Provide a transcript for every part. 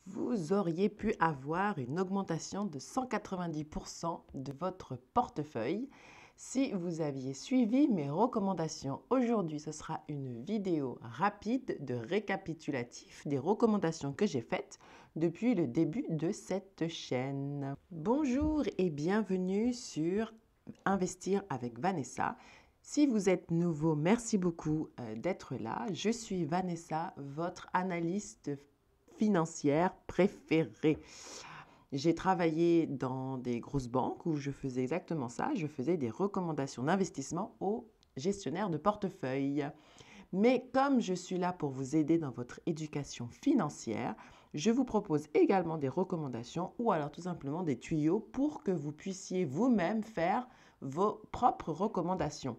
vous auriez pu avoir une augmentation de 190% de votre portefeuille si vous aviez suivi mes recommandations. Aujourd'hui, ce sera une vidéo rapide de récapitulatif des recommandations que j'ai faites depuis le début de cette chaîne. Bonjour et bienvenue sur Investir avec Vanessa. Si vous êtes nouveau, merci beaucoup d'être là. Je suis Vanessa, votre analyste financière préférée. J'ai travaillé dans des grosses banques où je faisais exactement ça. Je faisais des recommandations d'investissement aux gestionnaires de portefeuille. Mais comme je suis là pour vous aider dans votre éducation financière, je vous propose également des recommandations ou alors tout simplement des tuyaux pour que vous puissiez vous-même faire vos propres recommandations.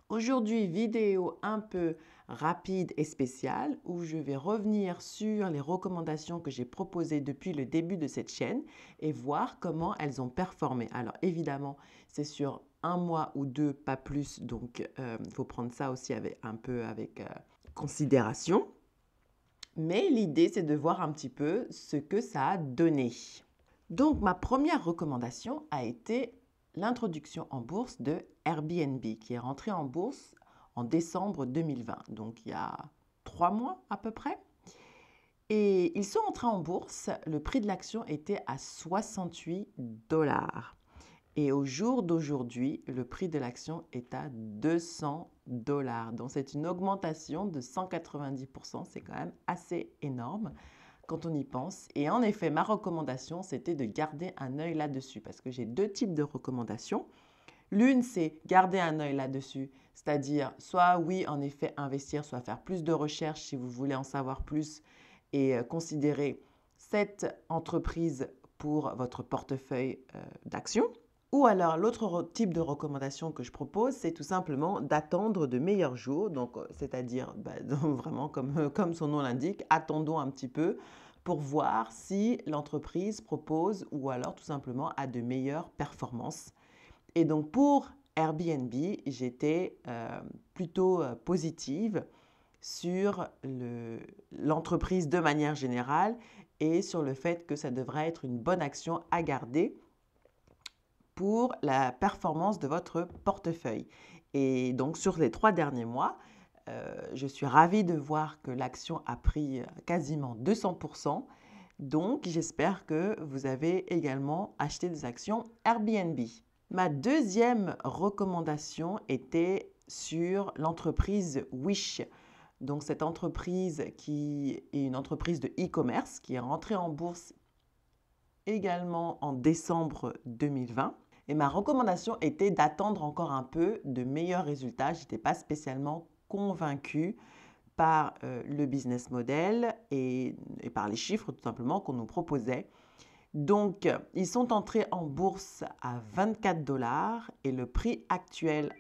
Aujourd'hui, vidéo un peu rapide et spéciale où je vais revenir sur les recommandations que j'ai proposées depuis le début de cette chaîne et voir comment elles ont performé. Alors évidemment, c'est sur un mois ou deux, pas plus, donc il faut prendre ça aussi un peu avec considération. Mais l'idée, c'est de voir un petit peu ce que ça a donné. Donc ma première recommandation a été l'introduction en bourse de Airbnb qui est rentré en bourse en décembre 2020, donc il y a 3 mois à peu près. Et ils sont entrés en bourse, le prix de l'action était à 68 dollars. Et au jour d'aujourd'hui, le prix de l'action est à 200 dollars. Donc c'est une augmentation de 190%, c'est quand même assez énorme quand on y pense. Et en effet, ma recommandation, c'était de garder un œil là-dessus parce que j'ai deux types de recommandations. L'une, c'est garder un œil là-dessus, c'est-à-dire soit oui, en effet, investir, soit faire plus de recherches si vous voulez en savoir plus et considérer cette entreprise pour votre portefeuille d'actions. Ou alors, l'autre type de recommandation que je propose, c'est tout simplement d'attendre de meilleurs jours. Donc, c'est-à-dire, vraiment, comme son nom l'indique, attendons un petit peu pour voir si l'entreprise propose ou alors tout simplement a de meilleures performances. Et donc, pour Airbnb, j'étais plutôt positive sur l'entreprise de manière générale et sur le fait que ça devrait être une bonne action à garder pour la performance de votre portefeuille. Et donc, sur les 3 derniers mois, je suis ravie de voir que l'action a pris quasiment 200%. Donc, j'espère que vous avez également acheté des actions Airbnb. Ma deuxième recommandation était sur l'entreprise Wish. Donc, cette entreprise qui est une entreprise de e-commerce qui est rentrée en bourse également en décembre 2020. Et ma recommandation était d'attendre encore un peu de meilleurs résultats. Je n'étais pas spécialement convaincue par le business model et par les chiffres tout simplement qu'on nous proposait. Donc, ils sont entrés en bourse à 24 dollars et le prix actuel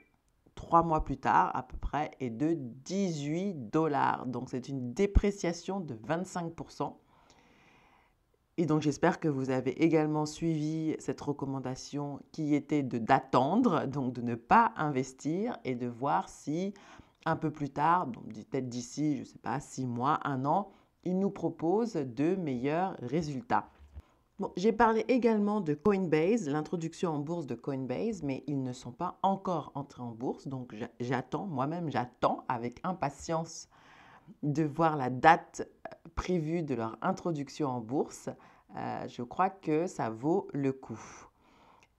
3 mois plus tard à peu près est de 18 dollars. Donc, c'est une dépréciation de 25%. Et donc, j'espère que vous avez également suivi cette recommandation qui était d'attendre, donc de ne pas investir et de voir si un peu plus tard, peut-être d'ici, je ne sais pas, 6 mois, 1 an, ils nous proposent de meilleurs résultats. Bon, j'ai parlé également de Coinbase, l'introduction en bourse de Coinbase, mais ils ne sont pas encore entrés en bourse, donc moi-même j'attends avec impatience de voir la date prévue de leur introduction en bourse. Je crois que ça vaut le coup.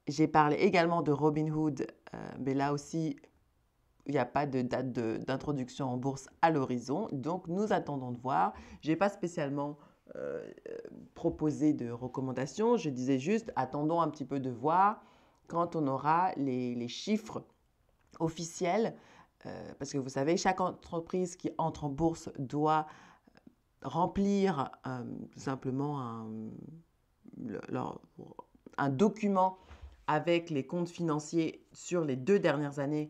J'ai parlé également de Robinhood, mais là aussi, il n'y a pas de date d'introduction en bourse à l'horizon. Donc, nous attendons de voir. Je n'ai pas spécialement proposé de recommandations. Je disais juste, attendons un petit peu de voir quand on aura les chiffres officiels. Parce que vous savez, chaque entreprise qui entre en bourse doit remplir tout simplement un document avec les comptes financiers sur les 2 dernières années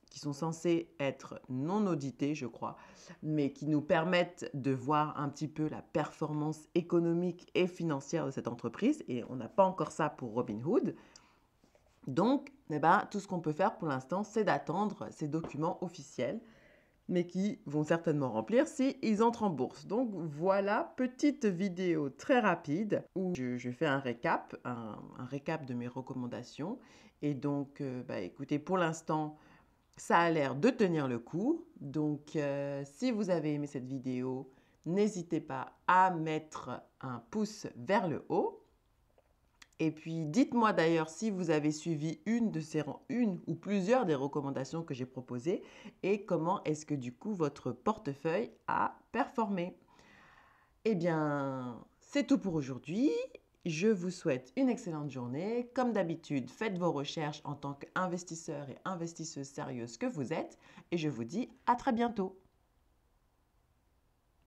qui sont censés être non audités, je crois, mais qui nous permettent de voir un petit peu la performance économique et financière de cette entreprise. Et on n'a pas encore ça pour Robinhood. Donc, tout ce qu'on peut faire pour l'instant, c'est d'attendre ces documents officiels mais qui vont certainement remplir si ils entrent en bourse. Donc voilà, petite vidéo très rapide où je fais un récap, un récap de mes recommandations. Et donc, écoutez, pour l'instant, ça a l'air de tenir le coup. Donc, si vous avez aimé cette vidéo, n'hésitez pas à mettre un pouce vers le haut. Et puis, dites-moi d'ailleurs si vous avez suivi une ou plusieurs des recommandations que j'ai proposées et comment est-ce que du coup votre portefeuille a performé. Eh bien, c'est tout pour aujourd'hui. Je vous souhaite une excellente journée. Comme d'habitude, faites vos recherches en tant qu'investisseur et investisseuse sérieuse que vous êtes et je vous dis à très bientôt.